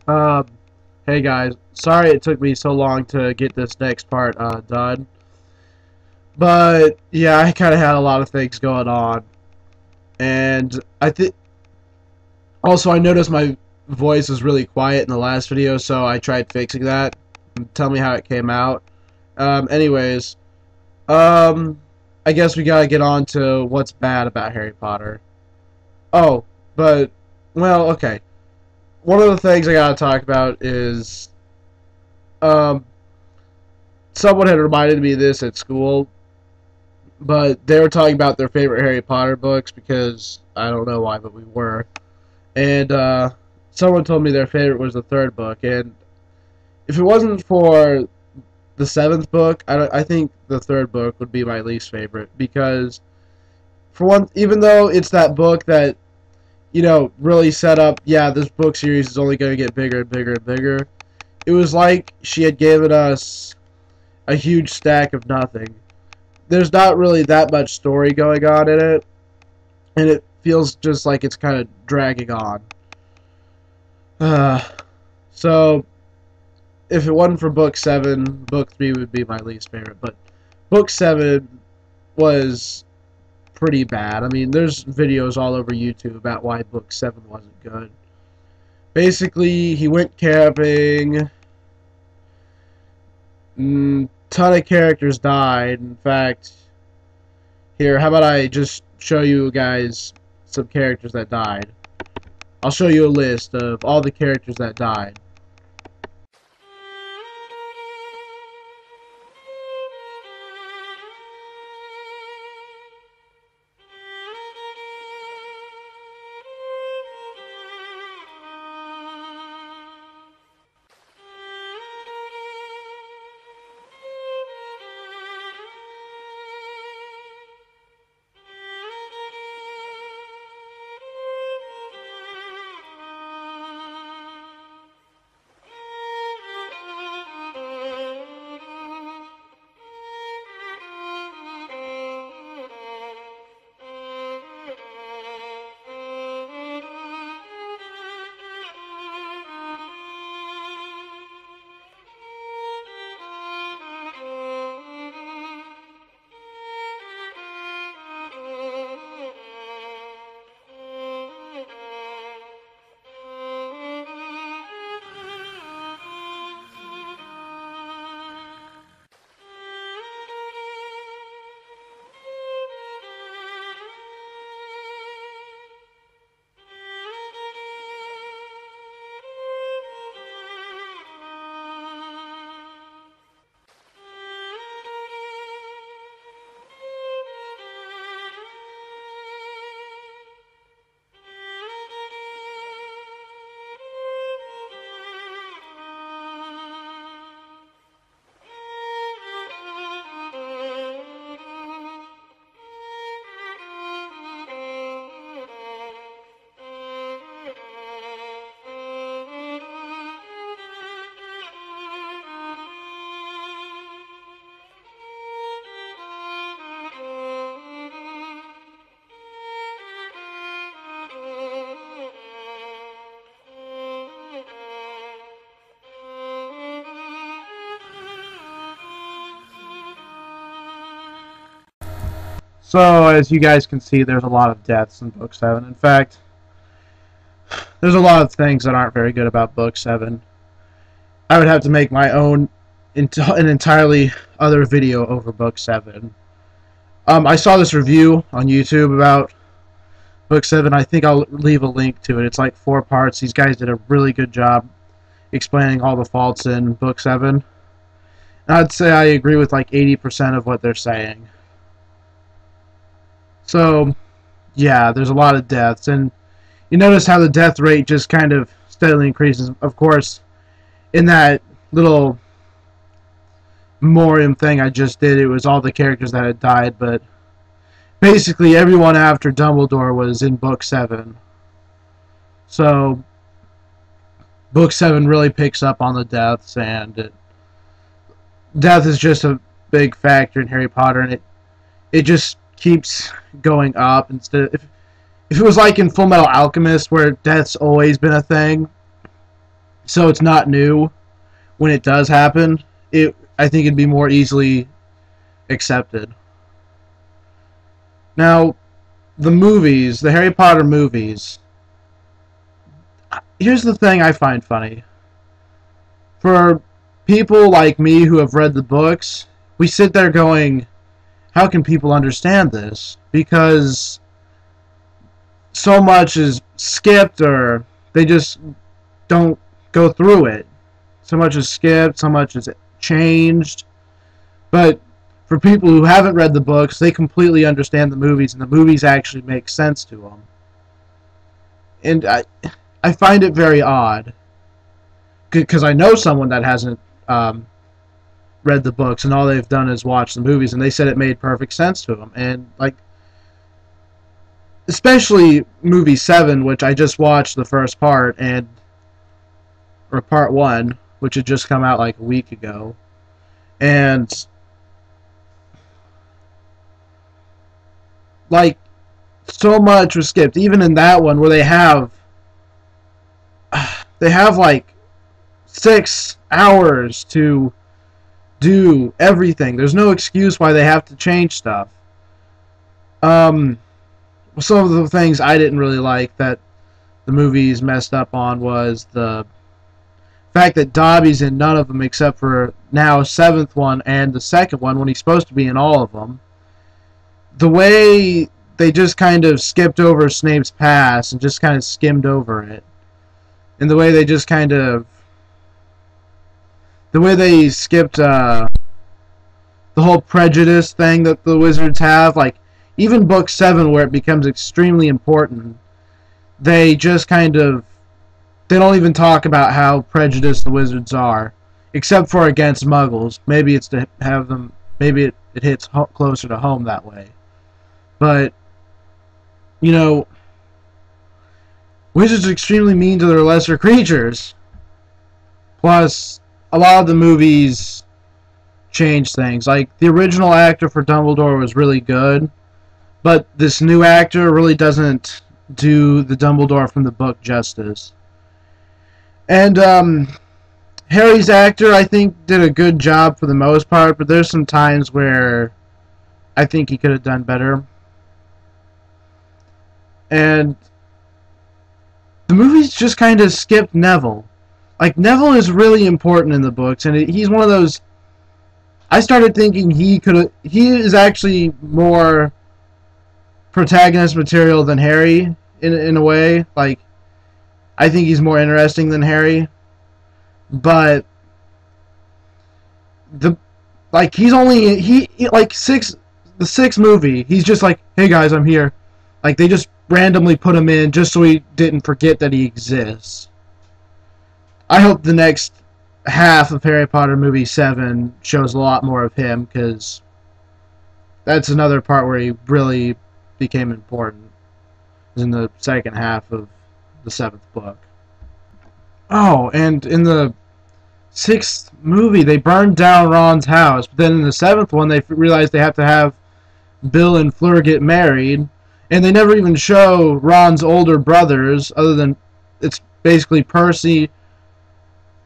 Um, hey guys, sorry it took me so long to get this next part done, but yeah, I kind of had a lot of things going on, and I think also I noticed my voice was really quiet in the last video, so I tried fixing that. Tell me how it came out. Anyways, um, I guess we gotta get on to what's bad about Harry Potter. Oh, but well, okay. One of the things I gotta talk about is um someone had reminded me of this at school, but they were talking about their favorite Harry Potter books because I don't know why, but we were. And someone told me their favorite was the third book, and if it wasn't for the seventh book, I think the third book would be my least favorite because, for one, even though it's that book that really set up, yeah, this book series is only going to get bigger and bigger and bigger. It was like she had given us a huge stack of nothing. There's not really that much story going on in it, and it feels just like it's kind of dragging on. So, if it wasn't for Book 7, Book 3 would be my least favorite, but Book 7 was pretty bad. I mean, there's videos all over YouTube about why Book 7 wasn't good. Basically, he went camping, ton of characters died. In fact, here, how about I just show you guys some characters that died. I'll show you a list of all the characters that died. So, as you guys can see, there's a lot of deaths in Book 7. In fact, there's a lot of things that aren't very good about Book 7. I would have to make my own, an entirely other video over Book 7. I saw this review on YouTube about Book 7. I think I'll leave a link to it. It's like 4 parts. These guys did a really good job explaining all the faults in Book 7. And I'd say I agree with like 80% of what they're saying. So, yeah, there's a lot of deaths, and you notice how the death rate just kind of steadily increases. Of course, in that little memoriam thing I just did, it was all the characters that had died, but basically everyone after Dumbledore was in Book 7. So, Book 7 really picks up on the deaths, and death is just a big factor in Harry Potter, and it just keeps going up. Instead of, if it was like in Full Metal Alchemist where death's always been a thing, so it's not new. When it does happen, I think it'd be more easily accepted. Now, the movies, the Harry Potter movies, here's the thing I find funny. For people like me who have read the books, we sit there going, how can people understand this? Because so much is skipped, or they just don't go through it. So much is skipped, so much is changed. But for people who haven't read the books, they completely understand the movies, and the movies actually make sense to them. And I find it very odd, because I know someone that hasn't read the books, and all they've done is watch the movies, and they said it made perfect sense to them. And like, especially movie 7, which I just watched the first part, or part 1, which had just come out like a week ago, and like, so much was skipped. Even in that one, where they have like 6 hours to do everything. There's no excuse why they have to change stuff. Some of the things I didn't really like that the movies messed up on was the fact that Dobby's in none of them except for now 7th one and the 2nd one, when he's supposed to be in all of them. The way they just kind of skipped over Snape's past and just kind of skimmed over it. And the way they just kind of... the way they skipped the whole prejudice thing that the wizards have. Like, even book 7, where it becomes extremely important, they just kind of... they don't even talk about how prejudiced the wizards are. Except for against muggles. Maybe it's to have them... maybe it hits closer to home that way. But, you know, wizards are extremely mean to their lesser creatures. Plus, a lot of the movies change things. Like, the original actor for Dumbledore was really good, but this new actor really doesn't do the Dumbledore from the book justice. And, Harry's actor, I think, did a good job for the most part, but there's some times where I think he could have done better. And the movies just kind of skipped Neville. Like, Neville is really important in the books, and he's one of those... I started thinking he is actually more protagonist material than Harry, in a way. Like, I think he's more interesting than Harry. But, he's only... the 6th movie, he's just like, hey guys, I'm here. Like, they just randomly put him in just so he didn't forget that he exists. I hope the next half of Harry Potter movie 7 shows a lot more of him, because that's another part where he really became important. In the second half of the 7th book. Oh, and in the 6th movie, they burned down Ron's house, but then in the 7th one, they realized they have to have Bill and Fleur get married, and they never even show Ron's older brothers, other than it's basically Percy.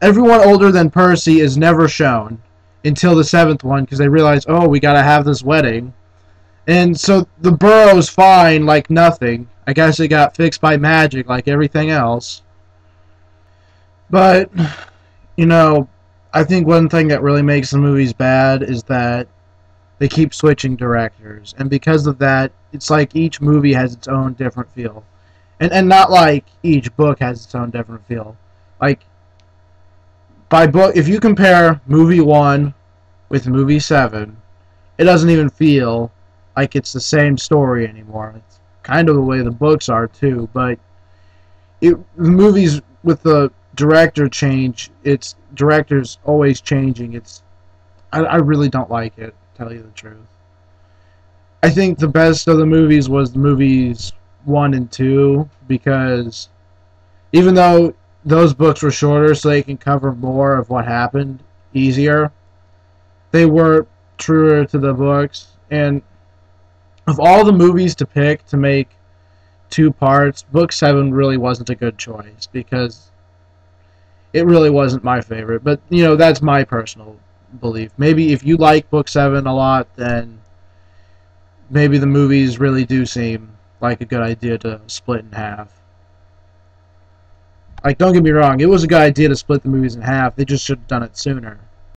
Everyone older than Percy is never shown until the 7th one, because they realize, oh, we gotta have this wedding. And so the Burrow's fine like nothing. I guess it got fixed by magic like everything else. But, you know, I think one thing that really makes the movies bad is that they keep switching directors. And because of that, it's like each movie has its own different feel. And not like each book has its own different feel. Like, by book, if you compare movie 1 with movie 7, it doesn't even feel like it's the same story anymore. It's kind of the way the books are too, but the movies with the director change, it's directors always changing. I really don't like it, to tell you the truth. I think the best of the movies was the movies 1 and 2, because even though those books were shorter so they can cover more of what happened easier, they were truer to the books. And of all the movies to pick to make 2 parts, book 7 really wasn't a good choice, because it really wasn't my favorite. But, you know, that's my personal belief. Maybe if you like Book 7 a lot, then maybe the movies really do seem like a good idea to split in half. Like, don't get me wrong, it was a good idea to split the movies in half. They just should have done it sooner.